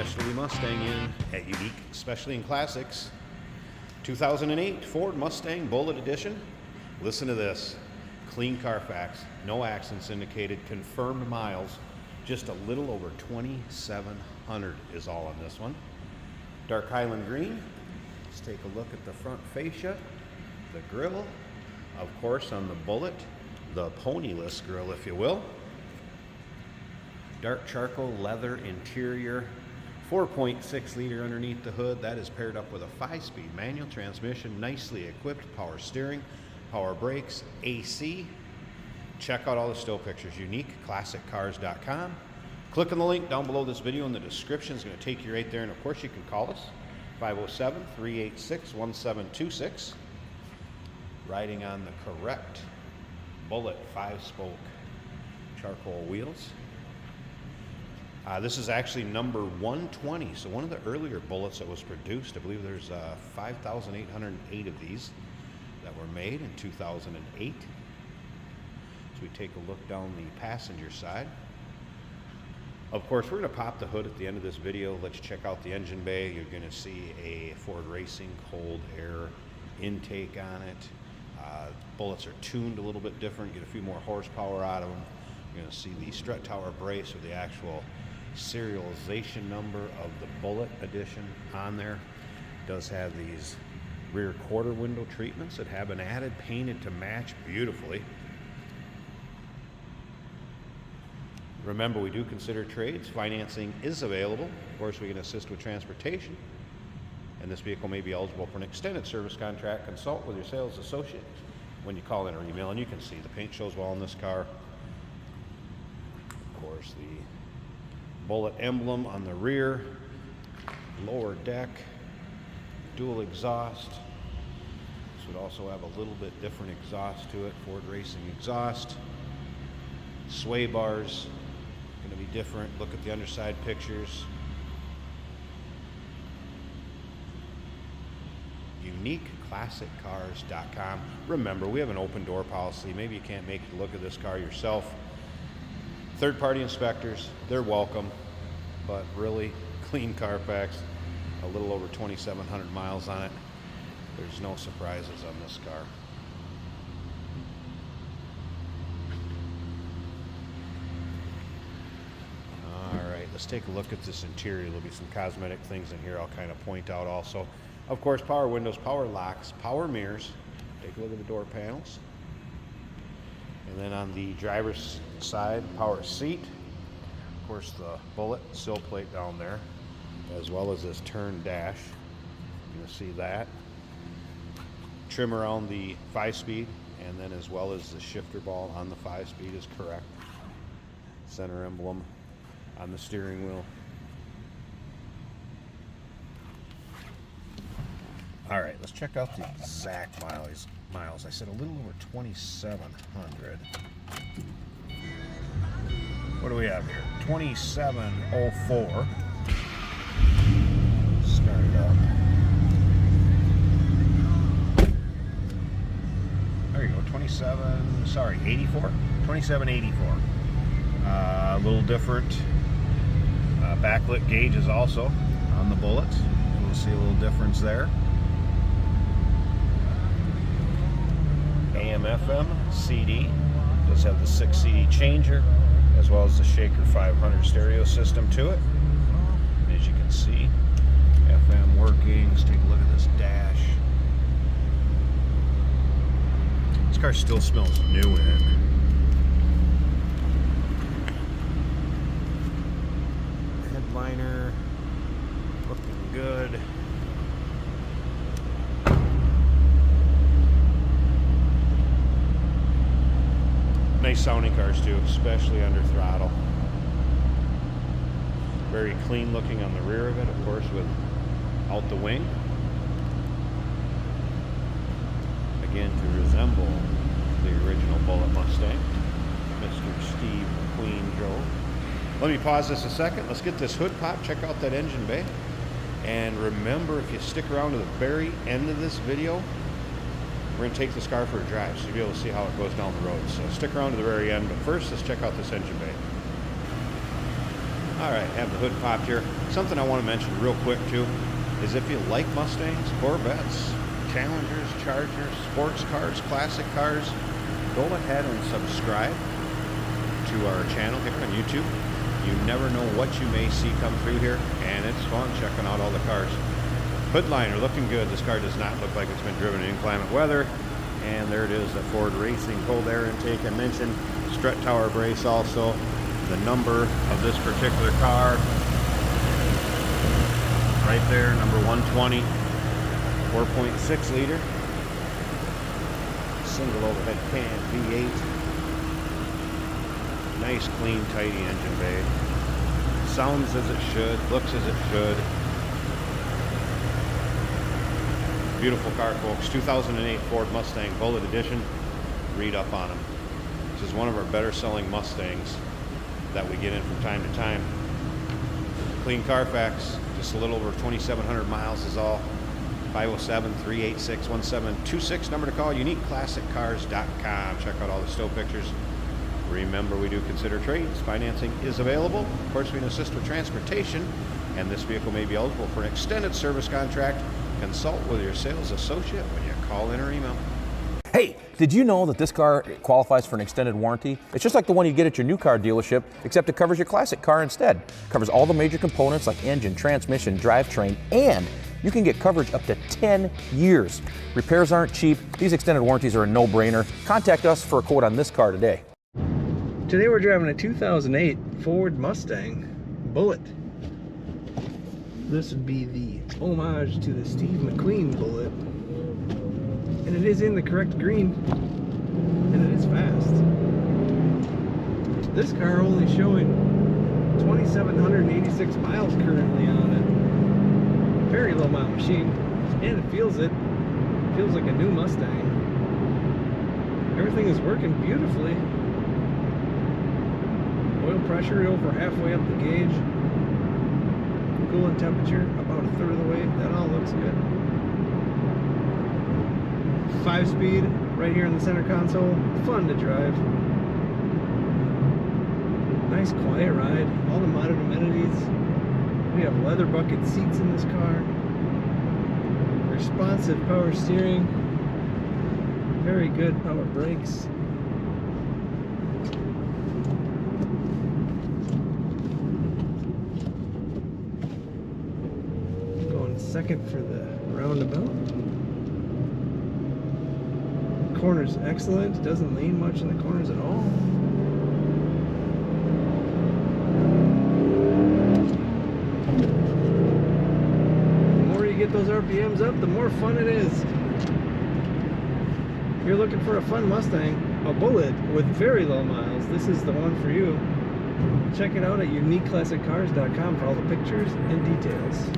Specialty Mustang in at Unique Specialty and Classics. 2008 Ford Mustang Bullitt Edition. Listen to this. Clean Carfax, no accidents indicated, confirmed miles. Just a little over 2,700 is all on this one. Dark Highland green. Let's take a look at the front fascia, the grille, of course on the Bullitt, the ponyless grille if you will. Dark charcoal leather interior, 4.6 liter underneath the hood. That is paired up with a 5-speed manual transmission, nicely equipped, power steering, power brakes, AC. Check out all the still pictures, uniqueclassiccars.com. Click on the link down below this video in the description. It's going to take you right there, and of course you can call us, 507-386-1726. Riding on the correct Bullitt 5-spoke charcoal wheels. This is actually number 120, so one of the earlier Bullitts that was produced. I believe there's 5,808 of these that were made in 2008. So we take a look down the passenger side. Of course, we're going to pop the hood at the end of this video. Let's check out the engine bay. You're going to see a Ford Racing cold air intake on it. Bullitts are tuned a little bit different, get a few more horsepower out of them. You're going to see the strut tower brace with the actual serialization number of the Bullitt edition on there. It does have these rear quarter window treatments that have been added, painted to match beautifully. Remember, we do consider trades. Financing is available. Of course, we can assist with transportation. And this vehicle may be eligible for an extended service contract. Consult with your sales associate when you call in or email. And you can see the paint shows well on this car. Of course, the Bullitt emblem on the rear, lower deck, dual exhaust. This would also have a little bit different exhaust to it, Ford Racing exhaust. Sway bars, going to be different. Look at the underside pictures. UniqueClassicCars.com. Remember, we have an open door policy. Maybe you can't make it to look at this car yourself. Third-party inspectors, they're welcome, but really clean Carfax, a little over 2,700 miles on it. There's no surprises on this car. All right, let's take a look at this interior. There'll be some cosmetic things in here I'll kind of point out also. Of course, power windows, power locks, power mirrors. Take a look at the door panels. And then on the driver's side, power seat. Of course, the Bullitt sill plate down there, as well as this turn dash. You'll see that. Trim around the 5-speed, and then as well as the shifter ball on the 5-speed is correct. Center emblem on the steering wheel. All right, let's check out the exact miles. I said a little over 2,700. What do we have here? 2,704. Start it up. There you go, 84? 2,784. A little different backlit gauges also on the Bullitts. We'll see a little difference there. AM, FM, CD, does have the 6 CD changer, as well as the Shaker 500 stereo system to it. And as you can see, FM working. Let's take a look at this dash. This car still smells new in it. Headliner, looking good. Nice sounding cars too, especially under throttle. Very clean looking on the rear of it, of course, with out the wing. Again, to resemble the original Bullitt Mustang Mr. Steve McQueen drove. Let me pause this a second. Let's get this hood pop, check out that engine bay. And remember, if you stick around to the very end of this video, we're going to take this car for a drive, so you'll be able to see how it goes down the road. So stick around to the very end, but first let's check out this engine bay. All right, have the hood popped here. Something I want to mention real quick too is if you like Mustangs, Corvettes, Challengers, Chargers, sports cars, classic cars, go ahead and subscribe to our channel here on YouTube. You never know what you may see come through here, and it's fun checking out all the cars. Hood liner looking good. This car does not look like it's been driven in inclement weather. And there it is, the Ford Racing cold air intake. I mentioned strut tower brace also. The number of this particular car right there, number 120, 4.6 liter, single overhead pan V8, nice clean tidy engine bay, sounds as it should, looks as it should. Beautiful car, folks. 2008 Ford Mustang Bullitt Edition. Read up on them. This is one of our better selling Mustangs that we get in from time to time. Clean Carfax, just a little over 2,700 miles is all. 507-386-1726, number to call, uniqueclassiccars.com. Check out all the stow pictures. Remember, we do consider trades. Financing is available. Of course, we can assist with transportation, and this vehicle may be eligible for an extended service contract. Consult with your sales associate when you call in or email. Hey, did you know that this car qualifies for an extended warranty? It's just like the one you get at your new car dealership, except it covers your classic car instead. It covers all the major components like engine, transmission, drivetrain, and you can get coverage up to 10 years. Repairs aren't cheap. These extended warranties are a no-brainer. Contact us for a quote on this car today. Today we're driving a 2008 Ford Mustang Bullitt. This would be the homage to the Steve McQueen Bullitt. And it is in the correct green, and it is fast. This car only showing 2,786 miles currently on it. Very low mile machine, and it feels like a new Mustang. Everything is working beautifully. Oil pressure over halfway up the gauge. Coolant temperature about a third of the way. That all looks good. 5-speed right here in the center console. Fun to drive. Nice quiet ride. All the modern amenities. We have leather bucket seats in this car. Responsive power steering. Very good power brakes. Going second for the roundabout. Corner's excellent. Doesn't lean much in the corners at all. The more you get those RPMs up, the more fun it is. If you're looking for a fun Mustang, a Bullitt with very low miles, this is the one for you. Check it out at uniqueclassiccars.com for all the pictures and details.